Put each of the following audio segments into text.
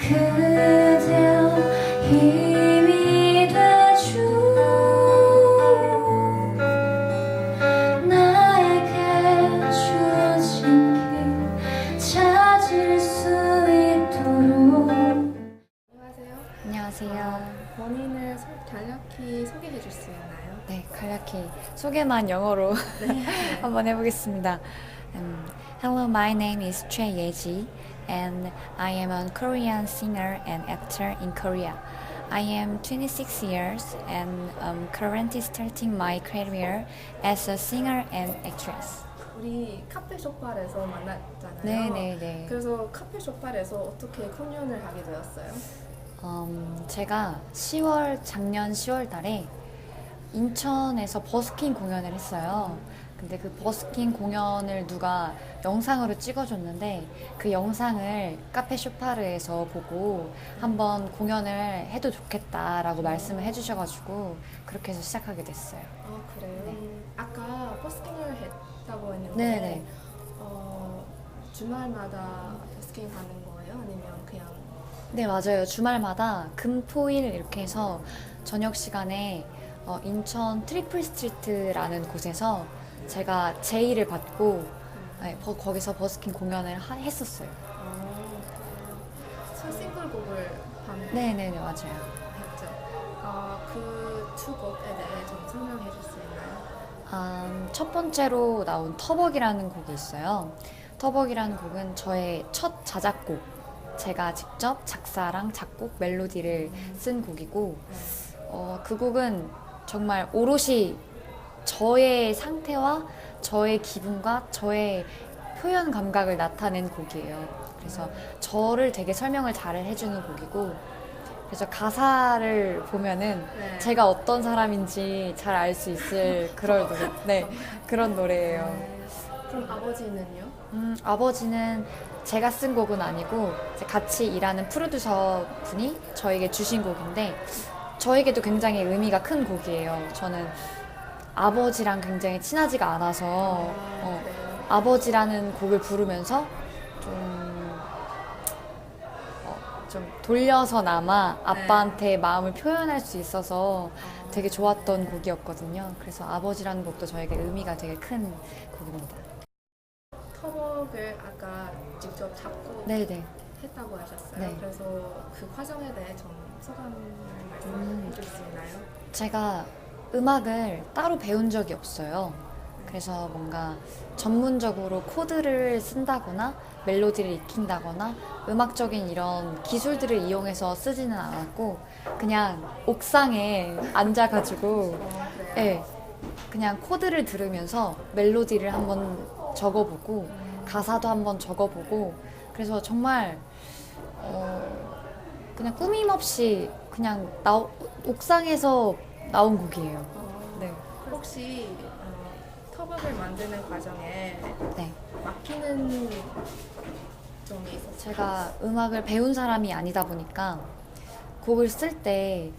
그대여 힘이 되죠. 나에게 주어진 길 찾을 수 있도록. 안녕하세요. 안녕하세요. 본인을 간략히 소개해 줄 수 있나요? 네, 간략히 소개만 영어로 한번 해보겠습니다. Hello, my name is Choi Yeji, and I am a Korean singer and actor in Korea. I am 26 years and currently starting my career as a singer and actress. 우리 카페 쇼파에서 만났잖아요. 네네네. 그래서 카페 쇼파에서 어떻게 공연을 하게 되었어요? 제가 작년 10월 달에 인천에서 버스킹 공연을 했어요. 근데 그 버스킹 공연을 누가 영상으로 찍어줬는데 그 영상을 카페 쇼파르에서 보고 한번 공연을 해도 좋겠다라고 말씀을 해주셔가지고 그렇게 해서 시작하게 됐어요. 아, 그래요? 네. 아까 버스킹을 했다고 했는데 네네. 주말마다 버스킹 가는 거예요? 아니면 그냥 네, 맞아요. 주말마다 금, 토, 일 이렇게 해서 저녁 시간에 인천 트리플 스트리트라는 곳에서 제가 제의를 받고 네, 거기서 버스킹 공연을 했었어요. 첫 싱글곡을 네네네, 맞아요. 했죠. 그 두 곡에 대해 좀 설명해 줄 수 있나요? 첫 번째로 나온 터벅이라는 곡이 있어요. 터벅이라는 곡은 저의 첫 자작곡. 제가 직접 작사랑 작곡, 멜로디를 쓴 곡이고, 그 곡은 정말 오롯이 저의 상태와 저의 기분과 저의 표현 감각을 나타낸 곡이에요. 그래서 저를 되게 설명을 잘 해주는 곡이고, 그래서 가사를 보면은 네. 제가 어떤 사람인지 잘 알 수 있을 그런 노래, 네, 그런 노래예요. 그럼 아버지는요? 아버지는 제가 쓴 곡은 아니고 이제 같이 일하는 프로듀서 분이 저에게 주신 곡인데 저에게도 굉장히 의미가 큰 곡이에요. 저는 아버지랑 굉장히 친하지가 않아서 그래요? 아버지라는 곡을 부르면서 좀 돌려서나마 아빠한테 마음을 표현할 수 있어서 되게 좋았던 곡이었거든요. 그래서 아버지라는 곡도 저에게 의미가 되게 큰 곡입니다. 터벅을 아까 직접 작곡 네네. 했다고 하셨어요. 네. 그래서 그 과정에 대해 좀 소감을 말씀해 줄 수 있나요? 제가 음악을 따로 배운 적이 없어요. 그래서 뭔가 전문적으로 코드를 쓴다거나 멜로디를 익힌다거나 음악적인 이런 기술들을 이용해서 쓰지는 않았고 그냥 옥상에 앉아가지고 그래요? 네, 그냥 코드를 들으면서 멜로디를 한번 적어보고 가사도 한번 적어보고 그래서 정말 그냥 꾸밈없이 그냥 옥상에서 나온 곡이에요. 네. 혹시 터벅을 만드는 과정에 네. 막히는 점이 있었어요? 제가 음악을 배운 사람이 아니다 보니까 곡을 쓸 때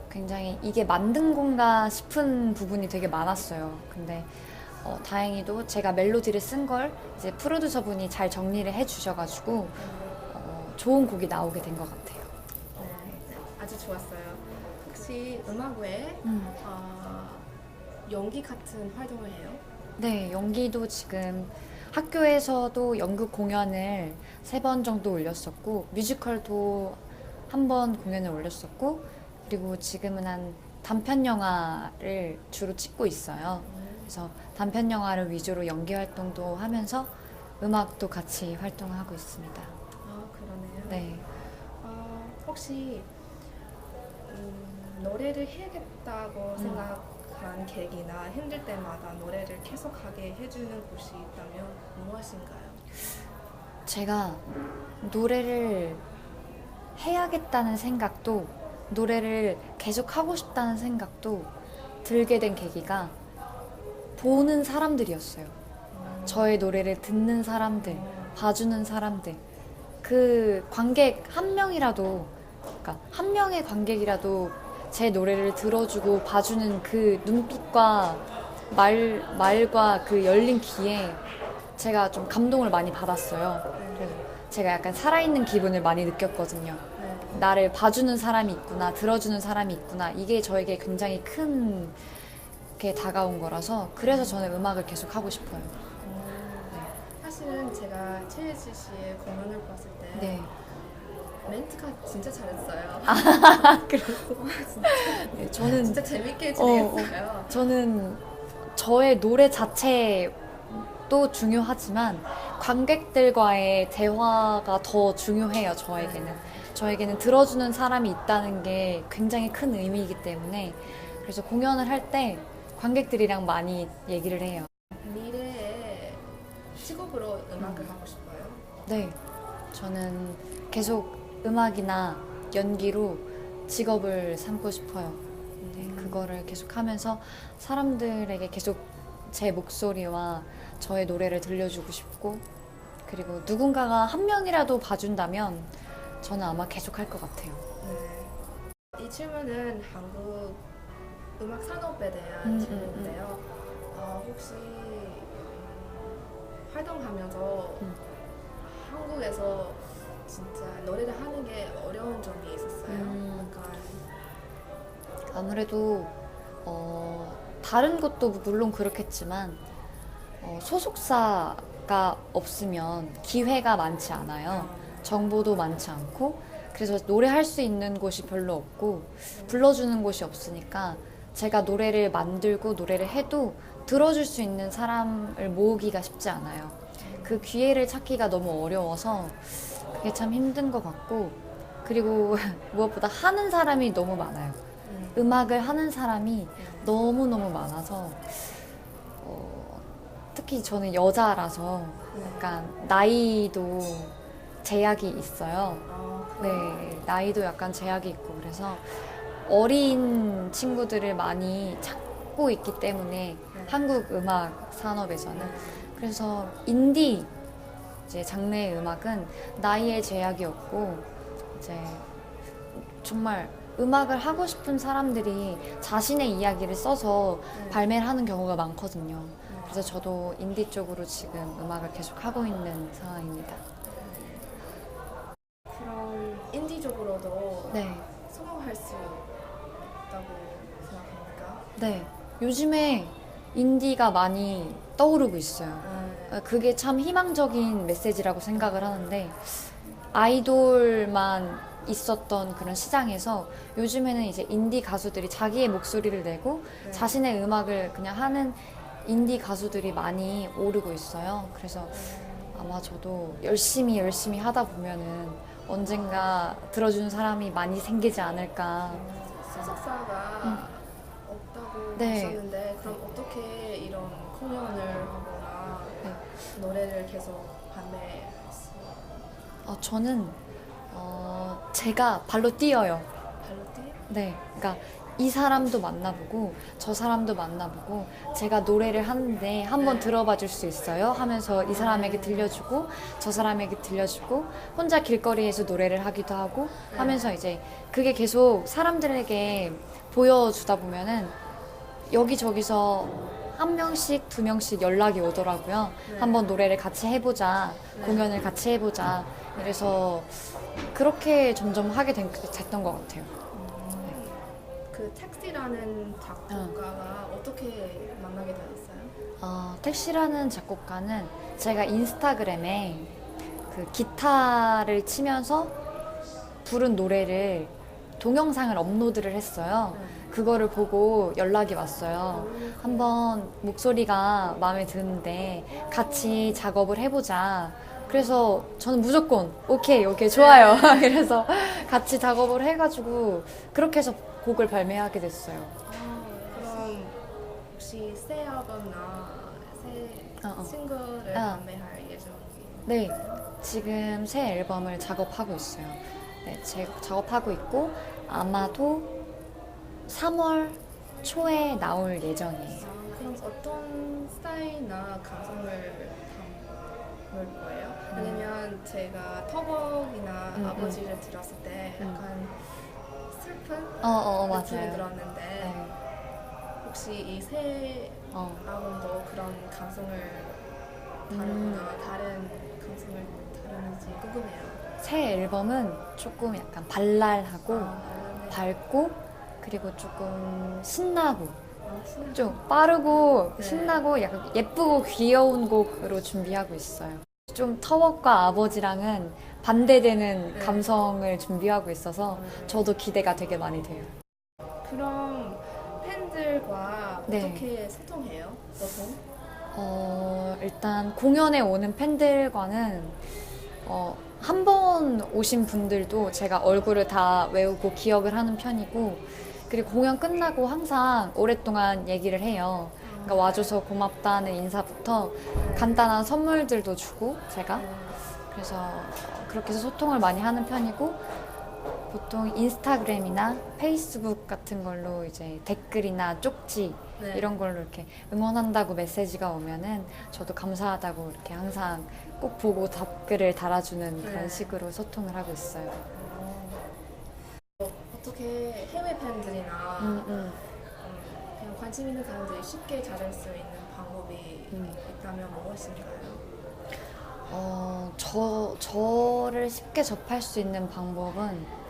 굉장히 이게 만든 건가 싶은 부분이 되게 많았어요. 근데 다행히도 제가 멜로디를 쓴 걸 이제 프로듀서 분이 잘 정리를 해 주셔가지고 좋은 곡이 나오게 된 것 같아요. 네, 아주 좋았어요. 혹시 음악 외에 연기 같은 활동을 해요? 네, 연기도 지금 학교에서도 연극 공연을 3번 정도 올렸었고 뮤지컬도 1번 공연을 올렸었고 그리고 지금은 한 단편 영화를 주로 찍고 있어요. 그래서 단편 영화를 위주로 연기 활동도 하면서 음악도 같이 활동하고 있습니다. 그러네요. 네. 혹시 노래를 해야겠다고 생각한 계기나 힘들 때마다 노래를 계속하게 해주는 곳이 있다면 무엇인가요? 제가 노래를 해야겠다는 생각도 노래를 계속 하고 싶다는 생각도 들게 된 계기가 보는 사람들이었어요. 저의 노래를 듣는 사람들, 봐주는 사람들, 그 관객 한 명이라도, 그러니까 한 명의 관객이라도 제 노래를 들어주고 봐주는 그 눈빛과 말과 그 열린 귀에 제가 좀 감동을 많이 받았어요. 그래서 제가 약간 살아있는 기분을 많이 느꼈거든요. 나를 봐주는 사람이 있구나, 들어주는 사람이 있구나. 이게 저에게 굉장히 큰 게 다가온 거라서 그래서 저는 음악을 계속 하고 싶어요. 사실은 제가 최예지 씨의 공연을 봤을 때 네. 멘트가 진짜 잘했어요. 그래서 진짜, 네, 저는 진짜 재밌게 진행했어요. 저는 저의 노래 자체도 중요하지만 관객들과의 대화가 더 중요해요, 저에게는 들어주는 사람이 있다는 게 굉장히 큰 의미이기 때문에 그래서 공연을 할 때 관객들이랑 많이 얘기를 해요. 미래에 직업으로 음악을 하고 싶어요. 네, 저는 계속 음악이나 연기로 직업을 삼고 싶어요. 네, 그거를 계속 하면서 사람들에게 계속 제 목소리와 저의 노래를 들려주고 싶고 그리고 누군가가 한 명이라도 봐준다면 저는 아마 계속 할 것 같아요. 네. 이 질문은 한국 음악 산업에 대한 질문인데요. 혹시 활동하면서 한국에서 진짜 노래를 하는 게 어려운 점이 있었어요? 약간 아무래도 다른 것도 물론 그렇겠지만 소속사가 없으면 기회가 많지 않아요. 정보도 많지 않고 그래서 노래할 수 있는 곳이 별로 없고 불러주는 곳이 없으니까 제가 노래를 만들고 노래를 해도 들어줄 수 있는 사람을 모으기가 쉽지 않아요. 그 기회를 찾기가 너무 어려워서 그게 참 힘든 것 같고 그리고 무엇보다 하는 사람이 너무 많아요. 음악을 하는 사람이 너무너무 많아서 특히 저는 여자라서 약간 나이도 제약이 있어요. 네, 나이도 약간 제약이 있고 그래서 어린 친구들을 많이 찾고 있기 때문에 한국 음악 산업에서는 그래서 인디 이제 장르의 음악은 나이의 제약이 없고 이제 정말 음악을 하고 싶은 사람들이 자신의 이야기를 써서 발매를 하는 경우가 많거든요. 그래서 저도 인디 쪽으로 지금 음악을 계속 하고 있는 상황입니다. 그럼 인디적으로도 네. 성공할 수 있다고 생각합니까? 네. 요즘에 인디가 많이 떠오르고 있어요. 그게 참 희망적인 메시지라고 생각을 하는데 아이돌만 있었던 그런 시장에서 요즘에는 이제 인디 가수들이 자기의 목소리를 내고 자신의 음악을 그냥 하는 인디 가수들이 많이 오르고 있어요. 그래서 아마 저도 열심히 하다 보면은 언젠가 들어주는 사람이 많이 생기지 않을까. 소속사가 없다고 네. 하셨는데 그럼 어떻게 이런 공연을 하거나 노래를 계속 판매했어요? 저는 제가 발로 뛰어요. 발로 뛰? 네, 그러니까 이 사람도 만나보고 저 사람도 만나보고 제가 노래를 하는데 한번 들어봐 줄 수 있어요? 하면서 이 사람에게 들려주고 저 사람에게 들려주고 혼자 길거리에서 노래를 하기도 하고 하면서 이제 그게 계속 사람들에게 보여주다 보면은 여기저기서 한 명씩 두 명씩 연락이 오더라고요. 한번 노래를 같이 해보자, 공연을 같이 해보자. 그래서 그렇게 점점 하게 됐던 것 같아요. 그 택시라는 작곡가가 어떻게 만나게 되었어요? 택시라는 작곡가는 제가 인스타그램에 그 기타를 치면서 부른 노래를 동영상을 업로드를 했어요. 그거를 보고 연락이 왔어요. 한번 목소리가 마음에 드는데 같이 작업을 해보자. 그래서 저는 무조건 오케이 좋아요. 그래서 같이 작업을 해가지고 그렇게 해서 곡을 발매하게 됐어요. 그럼 혹시 새 앨범이나 새 싱글을 발매할 예정이에요? 네, 지금 새 앨범을 작업하고 있어요. 네, 작업하고 있고 아마도 3월 초에 나올 예정이에요. 그럼 어떤 스타일이나 감성을 담을 거예요? 왜냐면 제가 터벅이나 아버지를 들었을 때 약간 슬픈 느낌을 맞아요. 들었는데 네. 혹시 이 새 앨범도 그런 감성을 다루거나 다른 감성을 다루는지 궁금해요. 새 앨범은 조금 약간 발랄하고 네. 밝고 그리고 조금 신나고 진짜. 좀 빠르고 네. 신나고 약간 예쁘고 귀여운 곡으로 준비하고 있어요. 좀 터벅과 아버지랑은 반대되는 네. 감성을 준비하고 있어서 저도 기대가 되게 많이 돼요. 그럼 팬들과 네. 어떻게 소통해요? 보통? 일단 공연에 오는 팬들과는 한 번 오신 분들도 제가 얼굴을 다 외우고 기억을 하는 편이고 그리고 공연 끝나고 항상 오랫동안 얘기를 해요. 그러니까 와줘서 고맙다는 인사부터 간단한 선물들도 주고 제가 그래서 그렇게 해서 소통을 많이 하는 편이고 보통 인스타그램이나 페이스북 같은 걸로 이제 댓글이나 쪽지 네. 이런 걸로 이렇게 응원한다고 메시지가 오면은 저도 감사하다고 이렇게 항상 꼭 보고 답글을 달아주는 네. 그런 식으로 소통을 하고 있어요. 어떻게 해외 팬들이나 음. 그냥 관심 있는 사람들이 쉽게 찾을 수 있는 방법이 있다면 무엇인가요? 저를 쉽게 접할 수 있는 방법은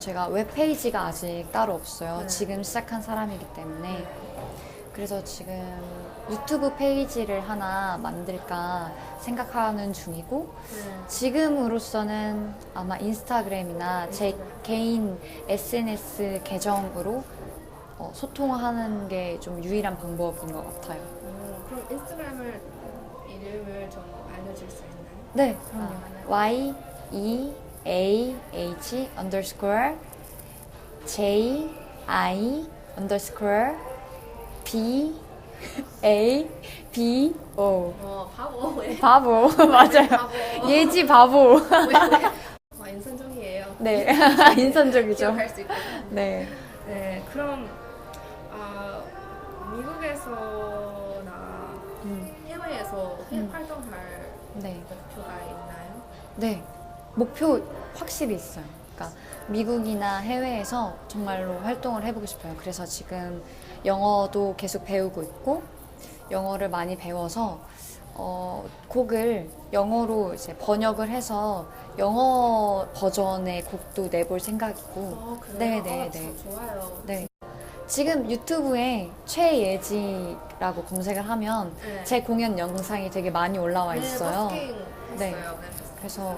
제가 웹페이지가 아직 따로 없어요. 네. 지금 시작한 사람이기 때문에. 그래서 지금 유튜브 페이지를 하나 만들까 생각하는 중이고, 지금으로서는 아마 인스타그램이나 제 개인 SNS 계정으로 소통하는 게 좀 유일한 방법인 것 같아요. 그럼 인스타그램을 이름을 좀 알려줄 수 있나요? 네, 그럼요. YEAH underscore JI underscore BABO. 바보. 왜? 바보. 맞아요. 바보. 예지 바보. 인상적이에요. 네. 인상적이죠. 기억할 수 있고. 네. 네, 그럼 미국에서나 해외에서 활동할 네. 목표가 있나요? 네. 목표 확실히 있어요. 그러니까 미국이나 해외에서 정말로 활동을 해보고 싶어요. 그래서 지금 영어도 계속 배우고 있고 영어를 많이 배워서 곡을 영어로 이제 번역을 해서 영어 버전의 곡도 내볼 생각이고. 그래요? 네. 좋아요. 네. 지금 유튜브에 최예지라고 검색을 하면 네. 제 공연 영상이 되게 많이 올라와 있어요. 버스킹 네. 했어요. 그래서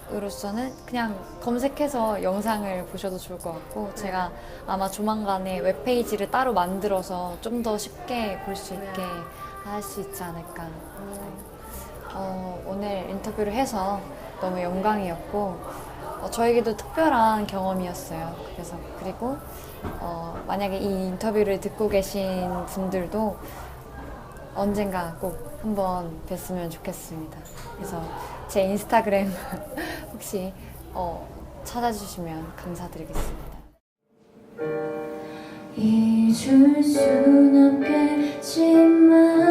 지금으로서는 그냥 검색해서 영상을 보셔도 좋을 것 같고 제가 아마 조만간에 웹페이지를 따로 만들어서 좀 더 쉽게 볼 수 있게 할 수 있지 않을까. 오늘 인터뷰를 해서 너무 영광이었고 저에게도 특별한 경험이었어요. 그리고 만약에 이 인터뷰를 듣고 계신 분들도 언젠가 꼭 한번 뵀으면 좋겠습니다. 그래서 제 인스타그램 혹시 찾아주시면 감사드리겠습니다. 잊을 순 없겠지만